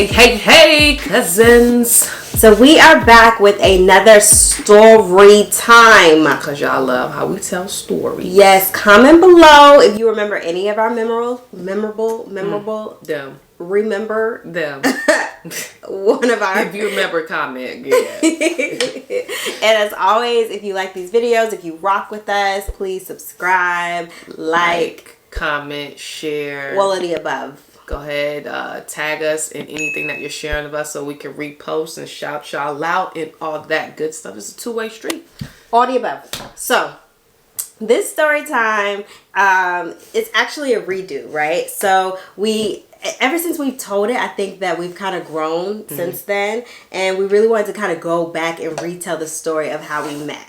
Hey, cousins. So we are back with another story time. Because y'all love how we tell stories. Yes, comment below if you remember any of our memorable. Them. Remember them. One of our. If you remember, comment. Yeah. And as always, if you like these videos, if you rock with us, please subscribe, like, comment, share. all of the above. Go ahead, tag us in anything that you're sharing of us so we can repost and shout y'all out and all that good stuff. It's a two-way street. All the above. So, this story time, it's actually a redo, right? So, ever since we've told it, I think that we've kind of grown since then. And we really wanted to kind of go back and retell the story of how we met.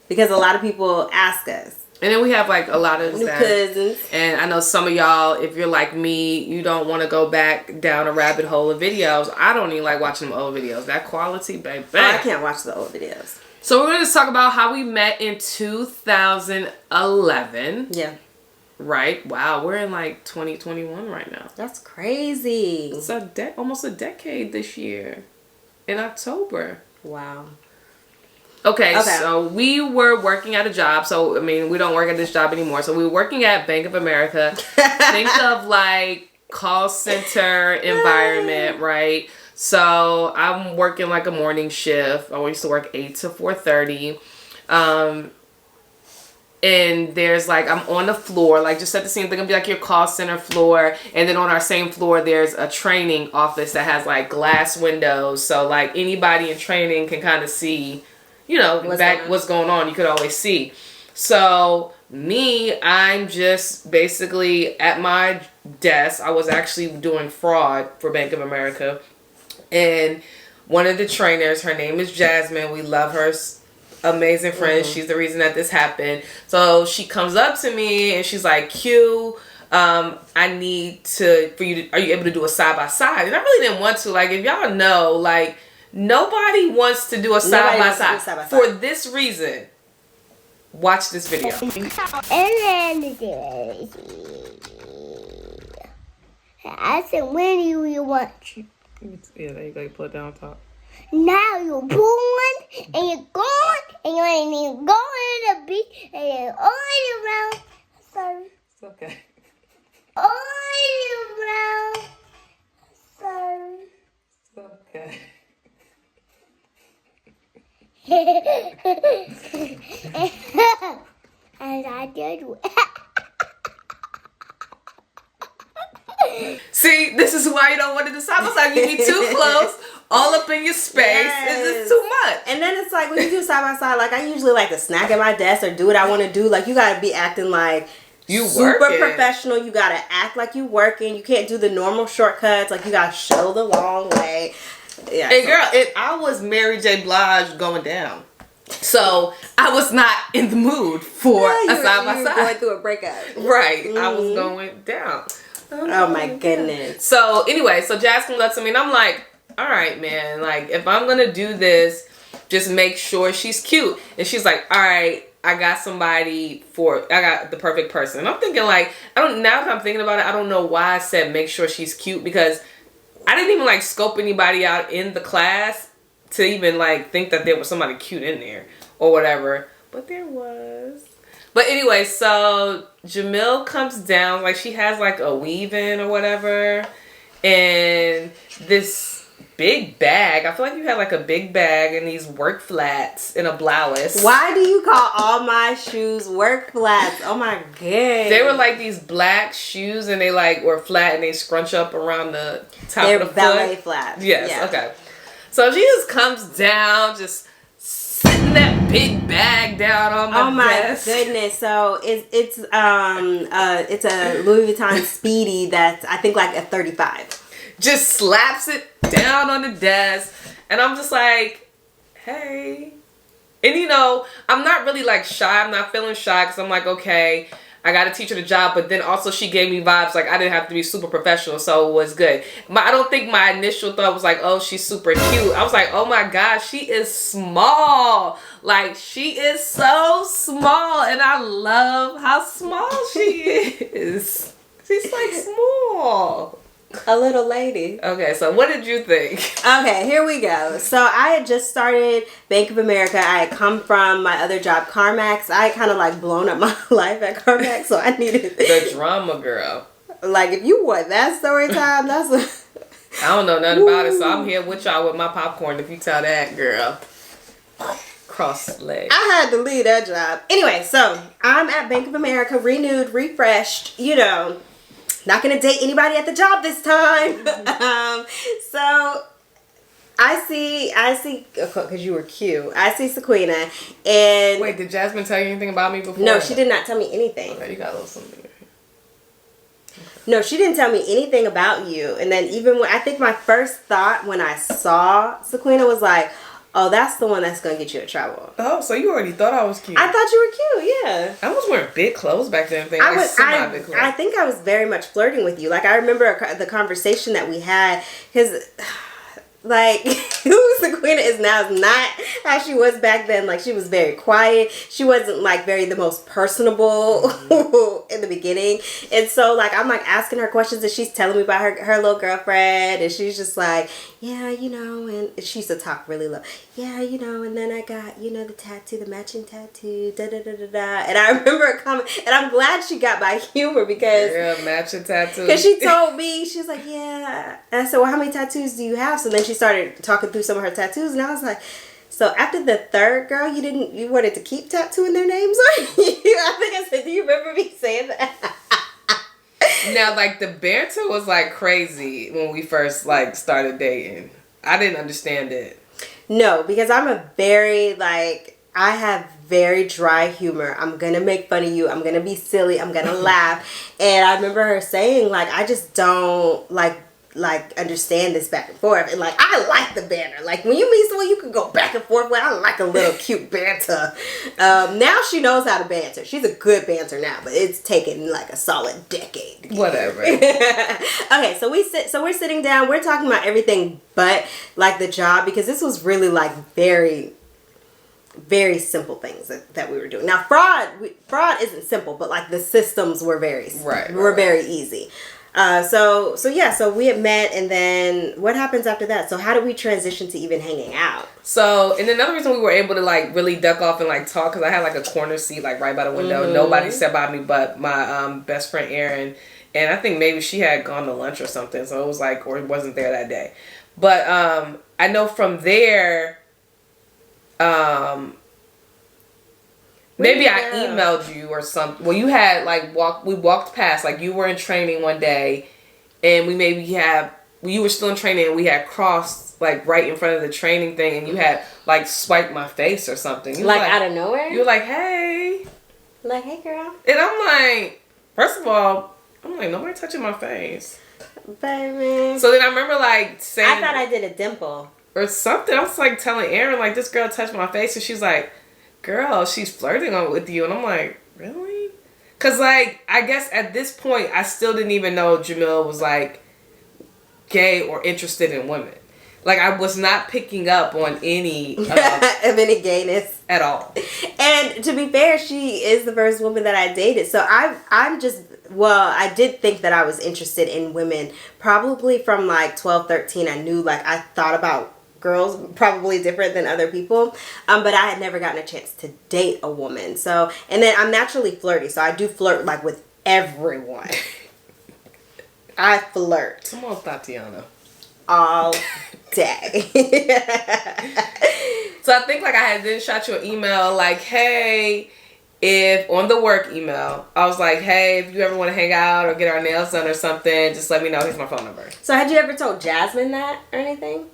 Because a lot of people ask us. And then we have like a lot of new cousins. And I know some of y'all, if you're like me, you don't want to go back down a rabbit hole of videos. I don't even like watching them old videos. That quality, baby. Oh, I can't watch the old videos. So we're going to talk about how we met in 2011. Yeah. Right? Wow, we're in like 2021 right now. That's crazy. It's almost a decade this year. In October. Wow. Okay, so we were working at a job. So, I mean, we don't work at this job anymore. So, we were working at Bank of America. Think of like call center environment, right? So, I'm working like a morning shift. I used to work 8 to 4:30. And there's like, I'm on the floor, like just set the scene. They're gonna be like your call center floor. And then on our same floor, there's a training office that has like glass windows. So, like anybody in training can kind of see, you know, what's going on. You could always see. So I'm just basically at my desk. I was actually doing fraud for Bank of America. And one of the trainers, her name is Jasmine. We love her. Amazing friend. She's the reason that this happened. So she comes up to me and she's like, Q, I need are you able to do a side by side? And I really didn't want to. Like, if y'all know, like, nobody wants to do a side by side for this reason. Watch this video. I said, when do you want to? Yeah, there you go. You put it down on top. Now you're born and you're gone and you're going to the beach and you're all around. Sorry. It's okay. All around. Sorry. It's okay. And I did. See, this is why you don't want to do side by side. You be too close, all up in your space. Yes. It's just too much. And then it's like when you do side by side, like I usually like to snack at my desk or do what I want to do. Like you gotta be acting like you super working. Professional. You gotta act like you working. You can't do the normal shortcuts. Like you gotta show the long way. Yeah. And girl, I was Millla.Jay going down. So I was not in the mood for a side by side. Going through a breakup. Right. I was going down. Oh my goodness. So anyway, so Jazz comes up to me and I'm like, all right, man, like if I'm gonna do this, just make sure she's cute. And she's like, all right, I got the perfect person. And I'm thinking like, now that I'm thinking about it, I don't know why I said make sure she's cute, because I didn't even like scope anybody out in the class to even like think that there was somebody cute in there or whatever. But there was. But anyway, so Jamil comes down, like she has like a weave in or whatever, and this big bag. I feel like you had like a big bag and these work flats and a blouse. Why do you call all my shoes work flats? Oh my god. They were like these black shoes and they like were flat and they scrunch up around the top of the foot. They're ballet flats. Yes, yeah. Okay. So she just comes down, just sitting that big bag down on my desk. Oh my goodness. So it's a Louis Vuitton Speedy that's I think like a 35. Just slaps it down on the desk and I'm just like, hey. And you know, I'm not really like shy. I'm not feeling shy because I'm like, okay, I got to teach her the job. But then also she gave me vibes like I didn't have to be super professional, so it was good. I don't think my initial thought was like, oh, she's super cute. I was like, oh my gosh, she is small. Like she is so small and I love how small she is. She's like small. A little lady. Okay, so what did you think? Okay, here we go. So I had just started Bank of America. I had come from my other job, CarMax. I had kind of like blown up my life at CarMax, so I needed The drama girl. Like, if you want that story time, that's I don't know nothing about it, so I'm here with y'all with my popcorn if you tell that girl. Cross legs. I had to leave that job. Anyway, so I'm at Bank of America, renewed, refreshed, you know. Not gonna date anybody at the job this time. So I see, because you were cute. I see Sequina, and wait, did Jasmine tell you anything about me before? no, she did not tell me anything. Okay, you got a little something. No, she didn't tell me anything about you. And then even when I think my first thought when I saw Sequina was like, oh, that's the one that's gonna get you in trouble. Oh, so you already thought I was cute? I thought you were cute, yeah. I was wearing big clothes back then. Big clothes. I think I was very much flirting with you. Like, I remember the conversation that we had, because, like, who Sequina is now is not how she was back then. Like, she was very quiet. She wasn't, like, the most personable in the beginning. And so, like, I'm, like, asking her questions, and she's telling me about her little girlfriend, and she's just like, yeah, you know, and she used to talk really low. Yeah, you know, and then I got, you know, the tattoo, the matching tattoo, da-da-da-da-da. And I remember a comment, and I'm glad she got my humor because... Yeah, matching tattoo. Because she told me, she was like, yeah. And I said, well, how many tattoos do you have? So then she started talking through some of her tattoos, and I was like, so after the third girl, you wanted to keep tattooing their names on you? I think I said, do you remember me saying that? Now, like, the banter was, like, crazy when we first, like, started dating. I didn't understand it. No, because I'm a very, like, I have very dry humor. I'm going to make fun of you. I'm going to be silly. I'm going to laugh. And I remember her saying, like, I just don't, like understand this back and forth. And, like, I like the banter. Like, when you meet someone you can go back and forth with, I like a little cute banter. Now she knows how to banter. She's a good banter now, but it's taken, like, a solid decade. Whatever. Okay, so we're sitting down. We're talking about everything but, like, the job, because this was really, like, very... very simple things that we were doing. Now, fraud isn't simple, but, like, the systems were very very easy. So we had met, and then what happens after that? So how did we transition to even hanging out? So, and another reason we were able to, like, really duck off and, like, talk, because I had, like, a corner seat, like, right by the window. Mm-hmm. Nobody sat by me but my best friend Erin, and I think maybe she had gone to lunch or something, so it was like, or wasn't there that day. But I know from there, maybe I emailed you or something. Well, you had, like, we walked past, like, you were in training one day, and you were still in training, and we had crossed, like, right in front of the training thing, and you had, like, swiped my face or something. You like, out of nowhere? You were like, hey. Like, hey, girl. And I'm like, first of all, I'm like, nobody touching my face. Baby. So then I remember, like, saying... I thought I did a dimple. Or something. I was, like, telling Erin, like, this girl touched my face, and she's like... girl, she's flirting with you. And I'm like, really? Because, like, I guess at this point, I still didn't even know Jamilla was, like, gay or interested in women. Like, I was not picking up on any... of any gayness. At all. And to be fair, she is the first woman that I dated. So I'm just... Well, I did think that I was interested in women. Probably from, like, 12, 13, I knew, like, I thought about girls probably different than other people, but I had never gotten a chance to date a woman. So, and then I'm naturally flirty, so I do flirt, like, with everyone. I flirt. Come on, Tatiana. All day. So I think, like, I had then shot you an email like, hey, if on the work email, I was like, hey, if you ever want to hang out or get our nails done or something, just let me know. Here's my phone number. So had you ever told Jasmine that or anything?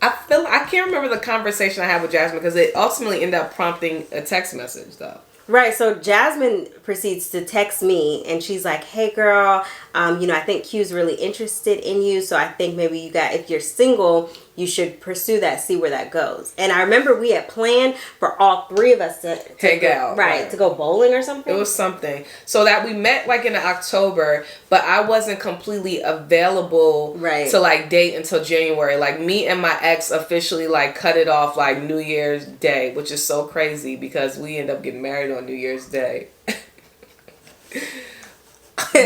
I can't remember the conversation I had with Jasmine because it ultimately ended up prompting a text message, though. Right, so Jasmine proceeds to text me, and she's like, hey, girl, I think Q's really interested in you, so I think maybe if you're single, you should pursue that, see where that goes. And I remember we had planned for all three of us to hang out. Right, to go bowling or something. It was something. So that we met, like, in October, but I wasn't completely available to, like, date until January. Like, me and my ex officially, like, cut it off, like, New Year's Day, which is so crazy because we end up getting married on New Year's Day.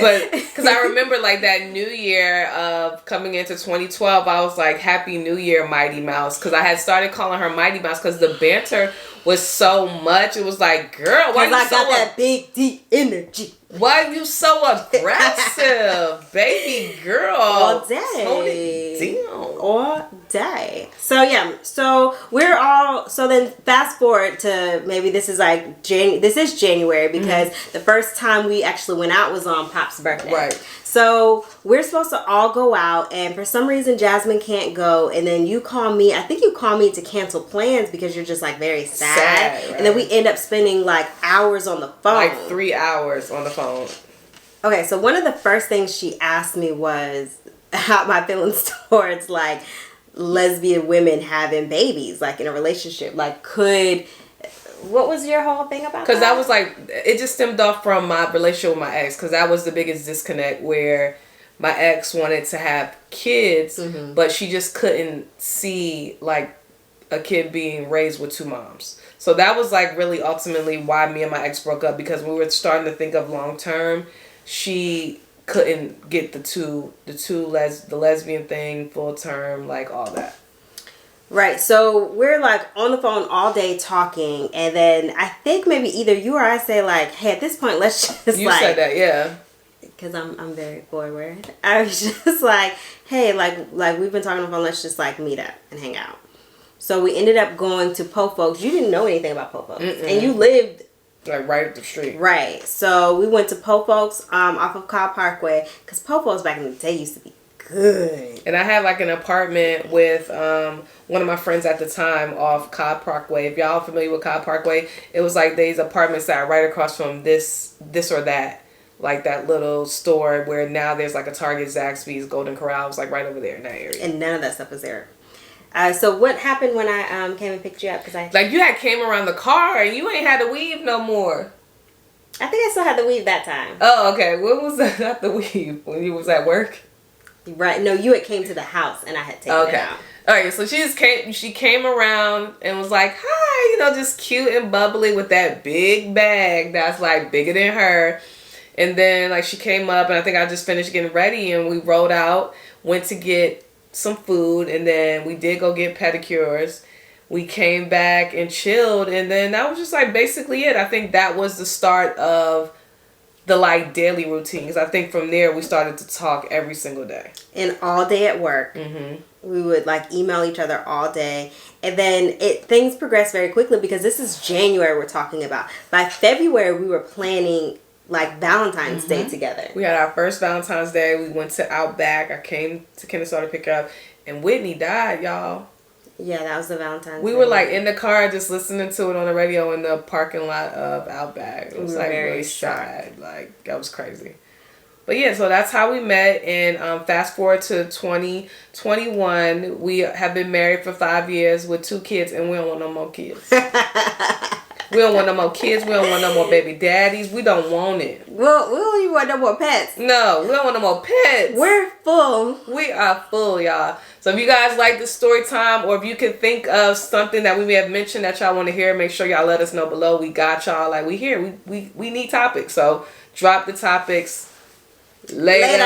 But because I remember like that New Year of coming into 2012, I was like, Happy New Year, Mighty Mouse. Because I had started calling her Mighty Mouse because the banter was so much. It was like, girl, why you I so got that big, deep energy. Why you so aggressive, baby girl? All day. Tone it down. All day. So yeah, so we're all, so then fast forward to maybe this is like this is January, because the first time we actually went out was on Pop's birthday. Right. So we're supposed to all go out, and for some reason Jasmine can't go, and then you call me. I think you call me to cancel plans because you're just like very sad. Right. And then we end up spending like hours on the phone. Like 3 hours on the phone. Okay, so one of the first things she asked me was how my feelings towards like lesbian women having babies, like in a relationship. Like, what was your whole thing about that? Because that was like, it just stemmed off from my relationship with my ex. Because that was the biggest disconnect, where my ex wanted to have kids, but she just couldn't see like a kid being raised with 2 moms. So that was like really ultimately why me and my ex broke up, because we were starting to think of long term. She couldn't get the lesbian thing full term, like all that. Right, so we're like on the phone all day talking, and then I think maybe either you or I say like, hey, at this point let's just You said that, yeah. Because I'm very forward. I was just like, hey, like we've been talking on the phone, let's just like meet up and hang out. So we ended up going to Po Folks. You didn't know anything about Po Folks. And you lived like right up the street. Right. So we went to Po Folks off of Cobb Parkway, because Po Folks back in the day used to be good. And I had like an apartment with one of my friends at the time off Cobb Parkway. If y'all familiar with Cobb Parkway, it was like these apartments that are right across from this or that. Like that little store where now there's like a Target, Zaxby's, Golden Corral. It was like right over there in that area. And none of that stuff was there. So what happened when I came and picked you up? Because like you had came around the car and you ain't had to weave no more. I think I still had the weave that time. Oh, okay. What was that? Not the weave when you was at work. Right. No, you had came to the house and I had taken it out. All right. So she came around and was like, "Hi," just cute and bubbly with that big bag that's like bigger than her. And then like she came up and I think I just finished getting ready and we rode out, went to get some food, and then we did go get pedicures. We came back and chilled, and then that was just like basically it. I think that was the start of the like daily routines. I think from there we started to talk every single day. And all day at work. We would like email each other all day. And then things progressed very quickly, because this is January we're talking about. By February we were planning like Valentine's Day together. We had our first Valentine's Day. We went to Outback. I came to Kennesaw to pick her up, and Whitney died, y'all. Yeah, that was the Valentine's We Day. were like in the car just listening to it on the radio in the parking lot of Outback. It was like really sad. Like that was crazy. But yeah, so that's how we met. And fast forward to 2021, we have been married for 5 years with 2 kids, and we don't want no more kids. We don't want no more kids. We don't want no more baby daddies. We don't want it. Well, we don't even want no more pets. No, we don't want no more pets. We're full. We are full, y'all. So if you guys like the story time, or if you can think of something that we may have mentioned that y'all want to hear, make sure y'all let us know below. We got y'all. Like we here. We need topics. So drop the topics later.